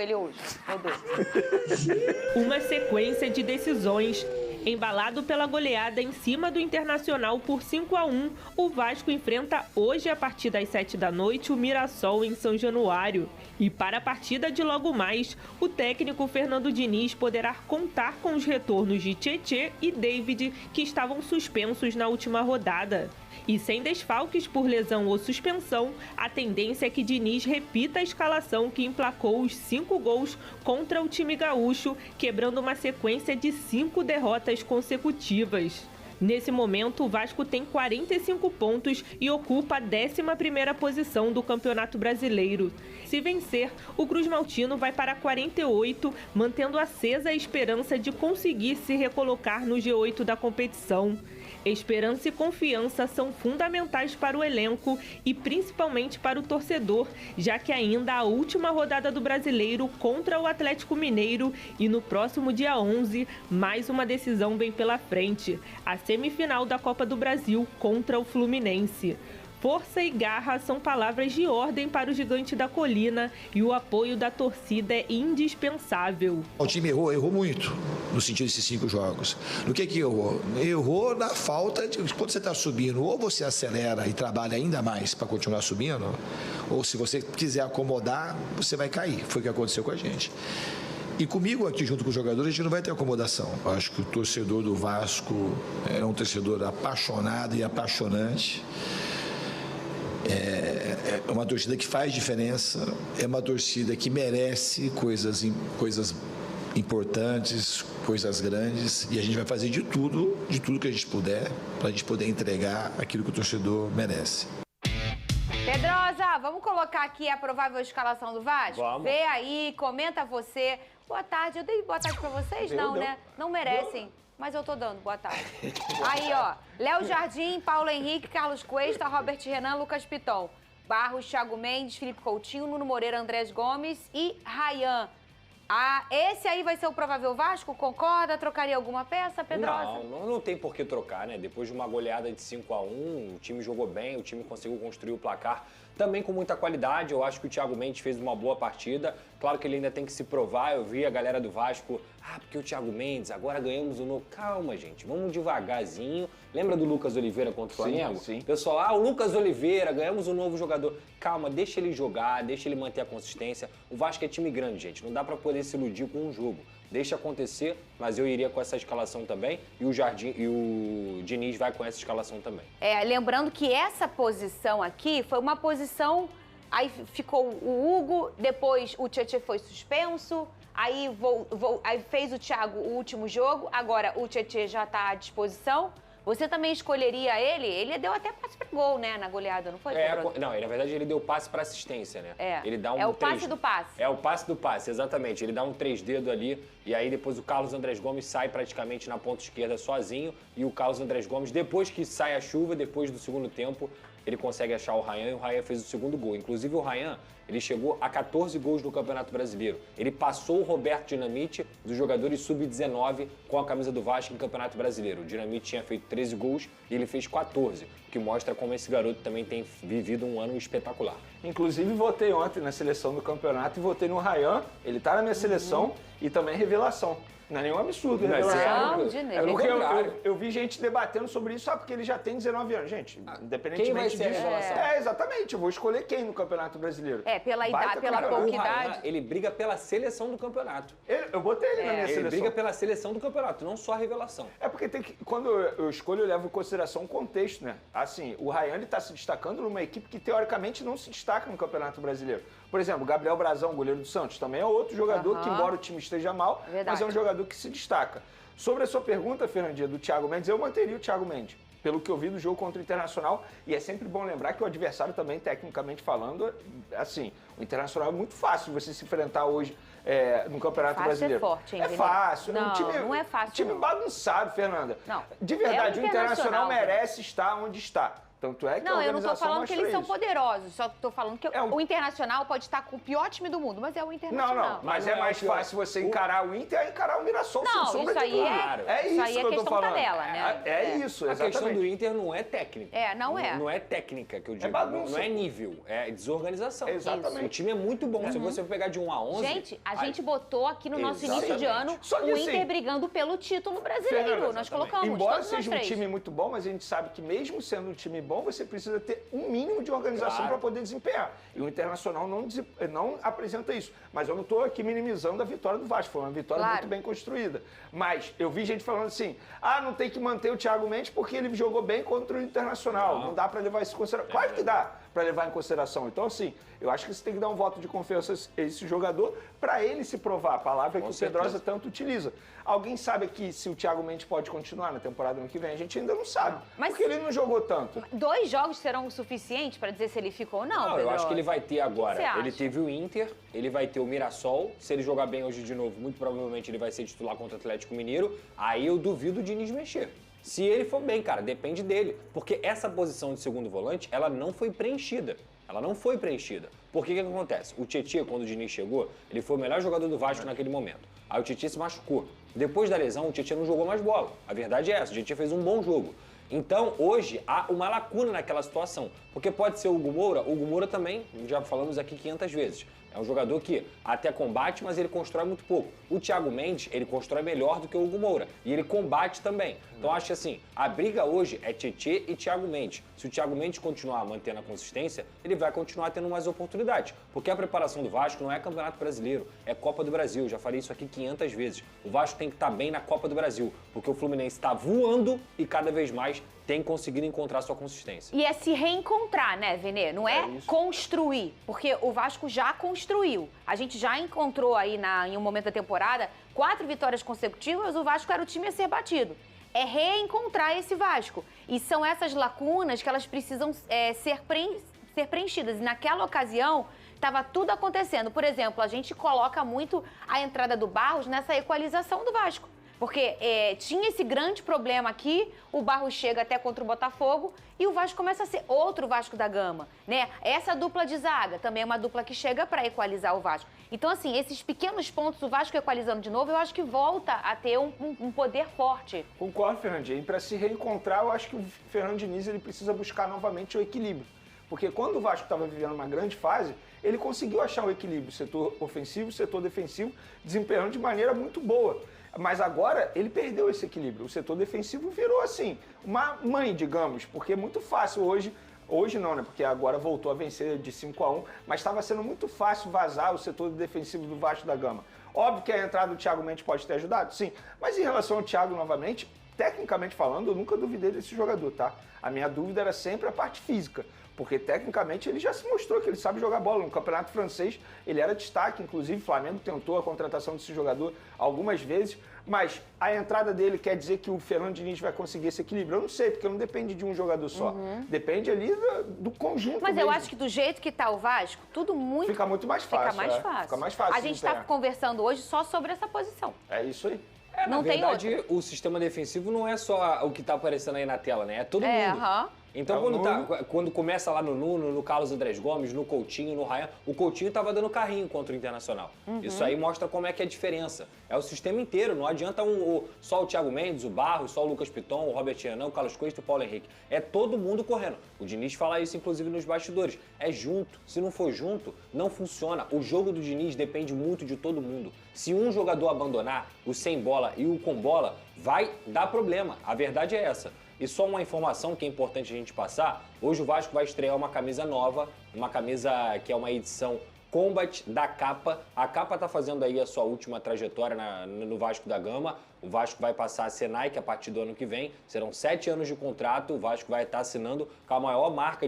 Ele hoje, meu Deus. Uma sequência de decisões. Embalado pela goleada em cima do Internacional por 5-1, o Vasco enfrenta hoje, a partir das 7 da noite, o Mirassol em São Januário. E para a partida de logo mais, o técnico Fernando Diniz poderá contar com os retornos de Tietê e David, que estavam suspensos na última rodada. E sem desfalques por lesão ou suspensão, a tendência é que Diniz repita a escalação que emplacou os 5 gols contra o time gaúcho, quebrando uma sequência de 5 derrotas consecutivas. Nesse momento, o Vasco tem 45 pontos e ocupa a 11ª posição do Campeonato Brasileiro. Se vencer, o Cruz Maltino vai para 48, mantendo acesa a esperança de conseguir se recolocar no G8 da competição. Esperança e confiança são fundamentais para o elenco e principalmente para o torcedor, já que ainda há a última rodada do Brasileiro contra o Atlético Mineiro e no próximo dia 11, mais uma decisão vem pela frente, a semifinal da Copa do Brasil contra o Fluminense. Força e garra são palavras de ordem para o Gigante da Colina e o apoio da torcida é indispensável. O time errou muito no sentido desses 5 jogos. No que errou? Errou na falta de... Quando você está subindo, ou você acelera e trabalha ainda mais para continuar subindo, ou se você quiser acomodar, você vai cair. Foi o que aconteceu com a gente. E comigo aqui, junto com os jogadores, a gente não vai ter acomodação. Eu acho que o torcedor do Vasco é um torcedor apaixonado e apaixonante. É uma torcida que faz diferença, é uma torcida que merece coisas importantes, coisas grandes, e a gente vai fazer de tudo que a gente puder, para a gente poder entregar aquilo que o torcedor merece. Pedrosa, vamos colocar aqui a provável escalação do Vasco? Vamos. Vê aí, comenta você. Boa tarde, eu dei boa tarde pra vocês? Não, né? Não merecem. Mas eu tô dando, boa tarde. Aí, ó, Léo Jardim, Paulo Henrique, Carlos Cuesta, Robert Renan, Lucas Piton, Barros, Thiago Mendes, Felipe Coutinho, Nuno Moreira, Andrés Gomes e Rayan. Ah, esse aí vai ser o provável Vasco? Concorda? Trocaria alguma peça, Pedrosa? Não tem por que trocar, né? Depois de uma goleada de 5-1, o time jogou bem, o time conseguiu construir o placar também com muita qualidade. Eu acho que o Thiago Mendes fez uma boa partida. Claro que ele ainda tem que se provar. Eu vi a galera do Vasco, porque o Thiago Mendes, agora ganhamos o novo. Calma, gente, vamos devagarzinho. Lembra do Lucas Oliveira contra o Flamengo? Sim. Pessoal, o Lucas Oliveira, ganhamos um novo jogador. Calma, deixa ele jogar, deixa ele manter a consistência. O Vasco é time grande, gente, não dá pra poder se iludir com um jogo. Deixa acontecer, mas eu iria com essa escalação também e o Diniz vai com essa escalação também. Lembrando que essa posição aqui foi uma posição... Aí ficou o Hugo, depois o Tietê foi suspenso, aí fez o Thiago o último jogo, agora o Tietê já está à disposição. Você também escolheria ele? Ele deu até passe para gol, né, na goleada, não foi? Não, na verdade ele deu passe para assistência, né? Ele dá o passe do passe. É o passe do passe, exatamente. Ele dá um 3 dedos ali e aí depois o Carlos Andrés Gomes sai praticamente na ponta esquerda sozinho e o Carlos Andrés Gomes, depois que sai a chuva, depois do segundo tempo, ele consegue achar o Rayan e o Rayan fez o segundo gol. Inclusive o Rayan, ele chegou a 14 gols no Campeonato Brasileiro. Ele passou o Roberto Dinamite dos jogadores sub-19 com a camisa do Vasco em Campeonato Brasileiro. O Dinamite tinha feito 13 gols e ele fez 14, o que mostra como esse garoto também tem vivido um ano espetacular. Inclusive, votei ontem na seleção do campeonato e votei no Rayan. Ele tá na minha seleção e também revelação. Não é nenhum absurdo, né? Eu vi gente debatendo sobre isso, só porque ele já tem 19 anos. Gente, independentemente quem vai ser disso... a revelação? Exatamente. Eu vou escolher quem no Campeonato Brasileiro. Pela idade, pela pouca idade. Ele briga pela seleção do campeonato. Eu botei ele na minha seleção. Ele briga pela seleção do campeonato, não só a revelação. É porque quando eu escolho, eu levo em consideração o contexto, né? Assim, o Rayan está se destacando numa equipe que, teoricamente, não se destaca no Campeonato Brasileiro. Por exemplo, o Gabriel Brazão, goleiro do Santos, também é outro jogador que, embora o time esteja mal, mas é um jogador que se destaca. Sobre a sua pergunta, Fernandinha, do Thiago Mendes, eu manteria o Thiago Mendes. Pelo que eu vi do jogo contra o Internacional, e é sempre bom lembrar que o adversário também, tecnicamente falando, assim, o Internacional é muito fácil você se enfrentar hoje no Campeonato Brasileiro. Forte, hein, fácil. Não é fácil. Time bagunçado, Fernanda. Não. De verdade, o Internacional merece estar onde está. Tanto é que não, a eu não tô organização falando que eles são isso. poderosos, só tô falando que o Internacional pode estar com o pior time do mundo, mas é o Internacional. Não, mas é mais fácil você encarar o Inter e encarar o Mirassol sem sombra de dúvida. É isso que eu tô falando. Tabela, né? É isso, exatamente. A questão do Inter não é técnica. Não é. Não é técnica que eu digo, bagunça. não é nível, é desorganização. Exatamente. O time é muito bom, se você for pegar de 1 a 11... Gente, a gente botou aqui no nosso Exatamente. início de ano o Inter brigando pelo título brasileiro. Nós colocamos Embora todos seja nós um três. time muito bom, mas a gente sabe que mesmo sendo um time bom, você precisa ter um mínimo de organização para poder desempenhar. E o Internacional não apresenta isso. Mas eu não estou aqui minimizando a vitória do Vasco. Foi uma vitória muito bem construída. Mas eu vi gente falando assim, não tem que manter o Thiago Mendes porque ele jogou bem contra o Internacional. Não dá para levar isso em consideração. Claro que dá para levar em consideração. Então, assim, eu acho que você tem que dar um voto de confiança a esse jogador para ele se provar. A palavra que o Pedrosa tanto utiliza. Alguém sabe aqui se o Thiago Mendes pode continuar na temporada ano que vem? A gente ainda não sabe. Mas porque ele não jogou tanto. 2 jogos serão o suficiente para dizer se ele ficou ou não, Pedro? Eu acho que ele vai ter agora. Você Ele acha? teve o Inter, ele vai ter o Mirassol. Se ele jogar bem hoje de novo, muito provavelmente ele vai ser titular contra o Atlético Mineiro. Aí eu duvido o Diniz mexer. Se ele for bem, cara, depende dele. Porque essa posição de segundo volante, ela não foi preenchida. Ela não foi preenchida. Por que acontece? O Tietchan, quando o Diniz chegou, ele foi o melhor jogador do Vasco naquele momento. Aí o Tietchan se machucou. Depois da lesão, o Tietchan não jogou mais bola. A verdade é essa, o Tietchan fez um bom jogo. Então, hoje, há uma lacuna naquela situação. Porque pode ser o Hugo Moura também, já falamos aqui 500 vezes. É um jogador que até combate, mas ele constrói muito pouco. O Thiago Mendes, ele constrói melhor do que o Hugo Moura. E ele combate também. Então, acho que assim, a briga hoje é Tietchan e Thiago Mendes. Se o Thiago Mendes continuar mantendo a consistência, ele vai continuar tendo mais oportunidades. Porque a preparação do Vasco não é Campeonato Brasileiro, é Copa do Brasil. Eu já falei isso aqui 500 vezes. O Vasco tem que estar bem na Copa do Brasil. Porque o Fluminense está voando e cada vez mais tem conseguido encontrar sua consistência. E é se reencontrar, né, Vene? Não é construir, porque o Vasco já construiu. A gente já encontrou aí em um momento da temporada 4 vitórias consecutivas, o Vasco era o time a ser batido. É reencontrar esse Vasco. E são essas lacunas que elas precisam ser preenchidas. E naquela ocasião, estava tudo acontecendo. Por exemplo, a gente coloca muito a entrada do Barros nessa equalização do Vasco. Porque tinha esse grande problema aqui, o Barros chega até contra o Botafogo e o Vasco começa a ser outro Vasco da Gama, né? Essa dupla de zaga também é uma dupla que chega para equalizar o Vasco. Então, assim, esses pequenos pontos, o Vasco equalizando de novo, eu acho que volta a ter um poder forte. Concordo, Fernandinho. E para se reencontrar, eu acho que o Fernando Diniz ele precisa buscar novamente o equilíbrio. Porque quando o Vasco estava vivendo uma grande fase, ele conseguiu achar o equilíbrio, setor ofensivo, setor defensivo, desempenhando de maneira muito boa. Mas agora ele perdeu esse equilíbrio. O setor defensivo virou assim, uma mãe, digamos, porque é muito fácil hoje não, né? Porque agora voltou a vencer de 5-1, mas estava sendo muito fácil vazar o setor defensivo do Vasco da Gama. Óbvio que a entrada do Thiago Mendes pode ter ajudado, sim. Mas em relação ao Thiago, novamente, tecnicamente falando, eu nunca duvidei desse jogador, tá? A minha dúvida era sempre a parte física. Porque, tecnicamente, ele já se mostrou que ele sabe jogar bola. No Campeonato Francês, ele era destaque. Inclusive, o Flamengo tentou a contratação desse jogador algumas vezes. Mas a entrada dele quer dizer que o Fernando Diniz vai conseguir esse equilíbrio? Eu não sei, porque não depende de um jogador só. Depende ali do conjunto Mas mesmo. eu acho que do jeito que tá o Vasco, tudo muito... Fica muito mais fácil. Fica mais fácil. A gente está conversando hoje só sobre essa posição. É isso aí. Não tem Na verdade, outra. o sistema defensivo não é só o que está aparecendo aí na tela, né? É todo mundo. Então, quando começa lá no Nuno, no Carlos Andrés Gomes, no Coutinho, no Ryan, o Coutinho estava dando carrinho contra o Internacional. Isso aí mostra como é que é a diferença. É o sistema inteiro, não adianta só o Thiago Mendes, o Barros, só o Lucas Piton, o Robert Renan, o Carlos Cuesta e o Paulo Henrique. É todo mundo correndo. O Diniz fala isso, inclusive, nos bastidores. É junto. Se não for junto, não funciona. O jogo do Diniz depende muito de todo mundo. Se um jogador abandonar, o sem bola e o com bola, vai dar problema. A verdade é essa. E só uma informação que é importante a gente passar, hoje o Vasco vai estrear uma camisa nova, uma camisa que é uma edição Combat da Capa. A Capa está fazendo aí a sua última trajetória no Vasco da Gama. O Vasco vai passar a ser Nike a partir do ano que vem. Serão 7 anos de contrato, o Vasco vai estar assinando com a maior marca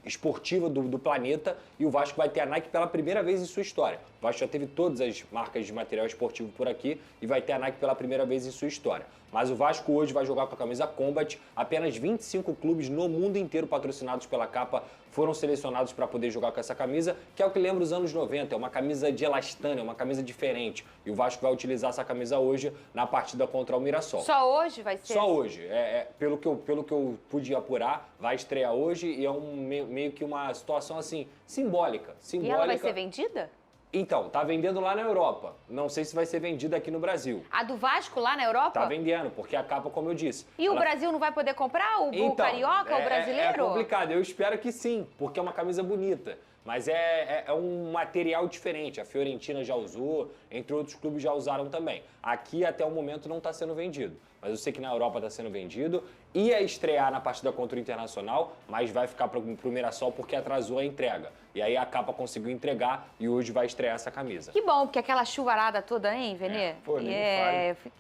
esportiva do planeta e o Vasco vai ter a Nike pela primeira vez em sua história. O Vasco já teve todas as marcas de material esportivo por aqui e vai ter a Nike pela primeira vez em sua história. Mas o Vasco hoje vai jogar com a camisa Combat, apenas 25 clubes no mundo inteiro patrocinados pela Capa foram selecionados para poder jogar com essa camisa, que é o que lembra os anos 90, é uma camisa de elastano, é uma camisa diferente. E o Vasco vai utilizar essa camisa hoje na partida contra o Mirassol. Só hoje vai ser? Só hoje. Pelo que eu pude apurar, vai estrear hoje e é meio que uma situação assim, simbólica. E ela vai ser vendida? Então, tá vendendo lá na Europa. Não sei se vai ser vendida aqui no Brasil. A do Vasco lá na Europa? Tá vendendo, porque a capa, como eu disse. E o Brasil não vai poder comprar? O carioca, o brasileiro? É complicado, eu espero que sim, porque é uma camisa bonita. Mas é um material diferente. A Fiorentina já usou, entre outros clubes já usaram também. Aqui, até o momento, não está sendo vendido. Mas eu sei que na Europa está sendo vendido. Ia estrear na partida contra o Internacional, mas vai ficar para o Mirassol porque atrasou a entrega. E aí a capa conseguiu entregar e hoje vai estrear essa camisa. Que bom, porque aquela chuvarada toda, hein, Venê?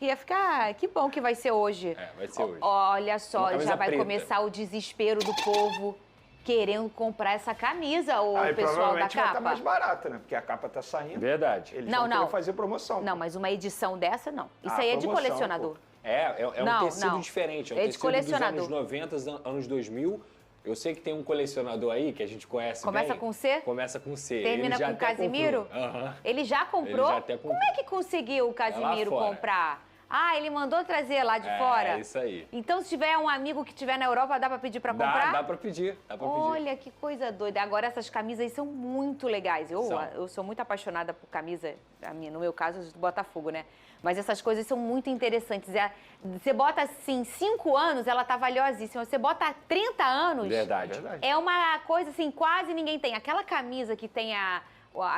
Ia ficar... Que bom que vai ser hoje. Vai ser hoje. Olha só, já vai preta. Começar o desespero do povo querendo comprar essa camisa, o pessoal da capa. Vai estar mais barata, né? Porque a capa tá saindo. Verdade. Eles vão fazer promoção. Não, mas uma edição dessa, não. Isso aí é de colecionador. Pô. É um tecido diferente. É um tecido de colecionador. dos anos 90, anos 2000. Eu sei que tem um colecionador aí que a gente conhece Começa bem. com C? Começa com C. Termina com Casimiro? Ele já comprou? Ele já até comprou. Como é que conseguiu o Casimiro comprar? Ah, ele mandou trazer lá de fora? É, isso aí. Então, se tiver um amigo que estiver na Europa, dá pra pedir pra comprar? Dá pra pedir, Olha, que coisa doida. Agora, essas camisas são muito legais. Eu sou muito apaixonada por camisa, no meu caso, do Botafogo, né? Mas essas coisas são muito interessantes. Você bota, assim, 5 anos, ela tá valiosíssima. Você bota 30 anos... Verdade. É uma coisa, assim, quase ninguém tem. Aquela camisa que tem a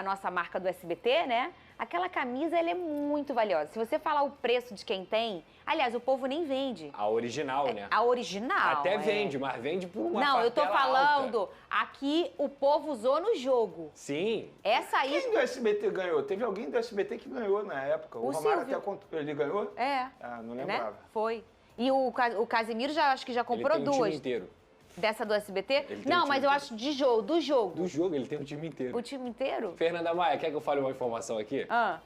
nossa marca do SBT, né? Aquela camisa, ela é muito valiosa. Se você falar o preço de quem tem... Aliás, o povo nem vende. A original, né? A original. Até vende, mas vende por uma Não, eu tô falando... alta. Aqui, o povo usou no jogo. Sim. Essa aí... Quem do SBT ganhou? Teve alguém do SBT que ganhou na época. O Romário até contou. Ele ganhou? É. Ah, não lembrava. Né? Foi. E o Casimiro, acho que já comprou Ele tem um duas. time inteiro. Dessa do SBT? Não, mas eu acho do jogo. Do jogo, ele tem um time inteiro. O time inteiro? Fernanda Maia, quer que eu fale uma informação aqui? Ah.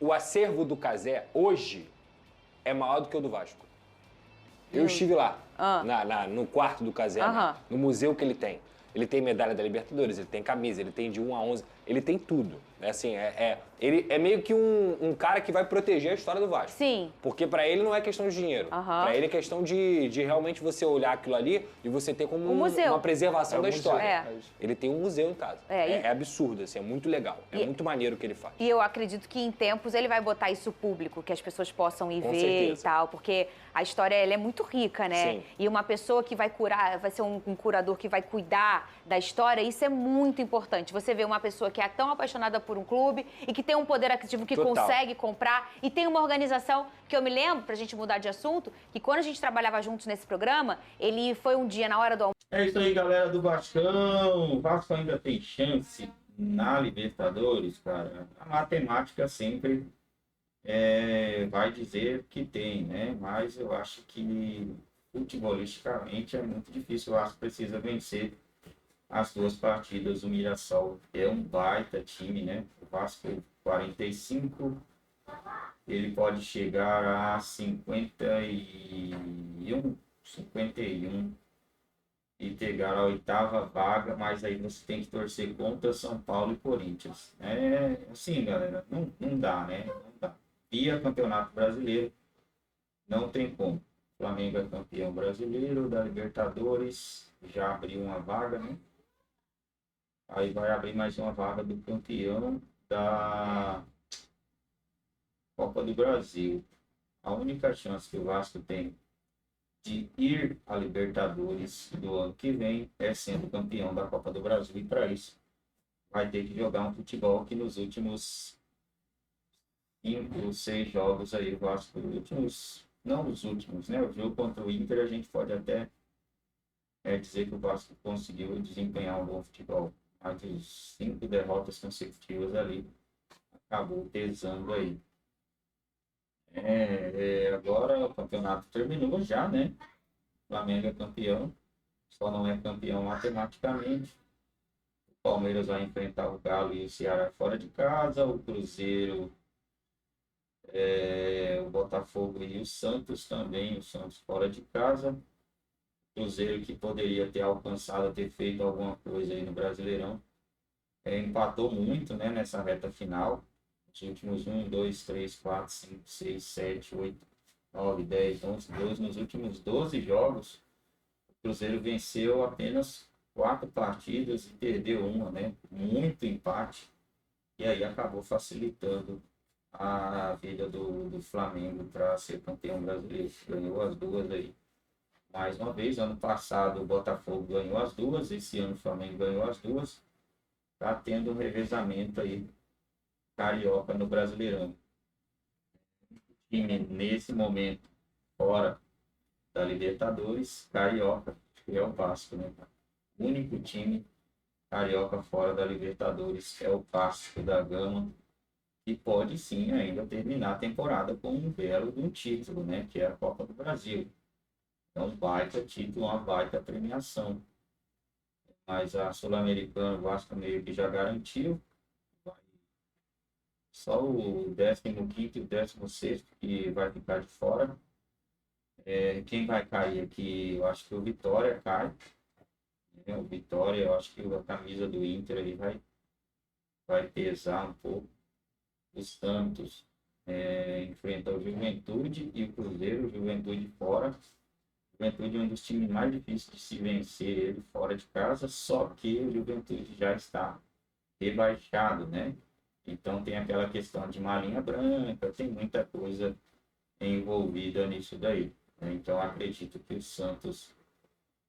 O acervo do Cazé, hoje, é maior do que o do Vasco. Eu estive lá, no quarto do Cazé, no museu que ele tem. Ele tem medalha da Libertadores, ele tem camisa, ele tem de 1 a 11, ele tem tudo. Assim, ele é meio que um cara que vai proteger a história do Vasco. Sim. Porque pra ele não é questão de dinheiro. Pra ele é questão de realmente você olhar aquilo ali e você ter como uma preservação da história. Ele tem um museu em casa. É absurdo, assim, é muito legal. É muito maneiro o que ele faz. E eu acredito que em tempos ele vai botar isso público, que as pessoas possam ir ver certeza. E tal, porque a história ela é muito rica, né? Sim. E uma pessoa que vai curar, vai ser um curador que vai cuidar da história, isso é muito importante. Você vê uma pessoa que é tão apaixonada por um clube e que tem um poder aquisitivo que consegue comprar e tem uma organização que eu me lembro, pra gente mudar de assunto, que quando a gente trabalhava juntos nesse programa, ele foi um dia na hora do almoço. É isso aí, galera do Vascão. O Vasco ainda tem chance na Libertadores, cara. A matemática sempre vai dizer que tem, né? Mas eu acho que futebolisticamente é muito difícil. O Vasco precisa vencer as 2 partidas. O Mirassol é um baita time, né? O Vasco 45, ele pode chegar a 51 e pegar a 8ª vaga, mas aí você tem que torcer contra São Paulo e Corinthians. É assim, galera, não dá, né? Não dá. Via Campeonato Brasileiro, não tem como. O Flamengo é campeão brasileiro, da Libertadores, já abriu uma vaga, né? Aí vai abrir mais uma vaga do campeão da Copa do Brasil. A única chance que o Vasco tem de ir à Libertadores do ano que vem é sendo campeão da Copa do Brasil. E para isso vai ter que jogar um futebol que nos últimos 5, 6 jogos aí o Vasco, não os últimos, né? O jogo contra o Inter a gente pode até dizer que o Vasco conseguiu desempenhar um bom futebol. Mas os 5 derrotas consecutivas ali acabou pesando aí. Agora o campeonato terminou já, né? O Flamengo é campeão, só não é campeão matematicamente. O Palmeiras vai enfrentar o Galo e o Ceará fora de casa. O Cruzeiro, o Botafogo e o Santos também, o Santos fora de casa. Cruzeiro, que poderia ter alcançado, ter feito alguma coisa aí no Brasileirão, empatou muito, né, nessa reta final. Os últimos 1, 2, 3, 4, 5, 6, 7, 8, 9, 10, 11, 12. Nos últimos 12 jogos, o Cruzeiro venceu apenas 4 partidas e perdeu uma, né? Muito empate. E aí acabou facilitando a vida do Flamengo para ser campeão brasileiro. Ganhou as duas aí. Mais uma vez, ano passado o Botafogo ganhou as duas, esse ano o Flamengo ganhou as duas. Está tendo um revezamento aí carioca no Brasileirão. Time nesse momento fora da Libertadores, carioca, que é o Vasco, né? O único time carioca fora da Libertadores é o Vasco da Gama, que pode sim ainda terminar a temporada com um belo de um título, né? Que é a Copa do Brasil. É um baita título, uma baita premiação. Mas a Sul-Americana, o Vasco meio que já garantiu. Só o 15º e o 16º que vai ficar de fora. Quem vai cair aqui, eu acho que o Vitória cai. O Vitória, eu acho que a camisa do Inter aí vai pesar um pouco. O Santos enfrenta o Juventude e o Cruzeiro, o Juventude fora. O Juventude é um dos times mais difíceis de se vencer ele fora de casa, só que o Juventude já está rebaixado, né? Então tem aquela questão de malinha branca, tem muita coisa envolvida nisso daí. Então acredito que o Santos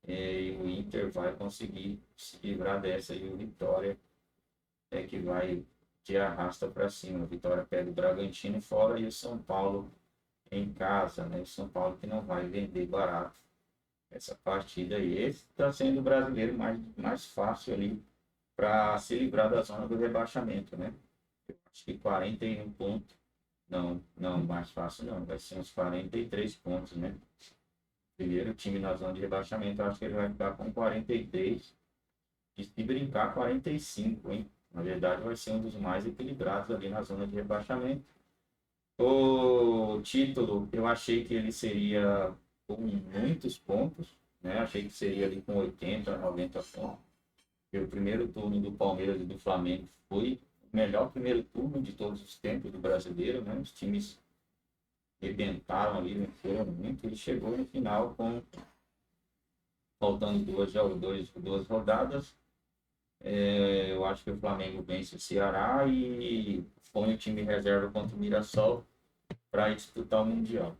e o Inter vai conseguir se livrar dessa, e o Vitória que vai de arrasta para cima. O Vitória pega o Bragantino fora e o São Paulo em casa, né? O São Paulo que não vai vender barato essa partida aí. Esse está sendo o brasileiro mais fácil ali para se livrar da zona do rebaixamento, né? Eu acho que 41 pontos. Não, mais fácil não. Vai ser uns 43 pontos, né? Primeiro time na zona de rebaixamento, eu acho que ele vai ficar com 43. E se brincar, 45, hein? Na verdade, vai ser um dos mais equilibrados ali na zona de rebaixamento. O título, eu achei que ele seria com muitos pontos, né? Achei que seria ali com 80, 90 pontos. E o primeiro turno do Palmeiras e do Flamengo foi o melhor primeiro turno de todos os tempos do brasileiro, né? Os times rebentaram ali, venceram muito, e chegou no final faltando duas rodadas. Eu acho que o Flamengo vence o Ceará e põe o time reserva contra o Mirassol para disputar o Mundial.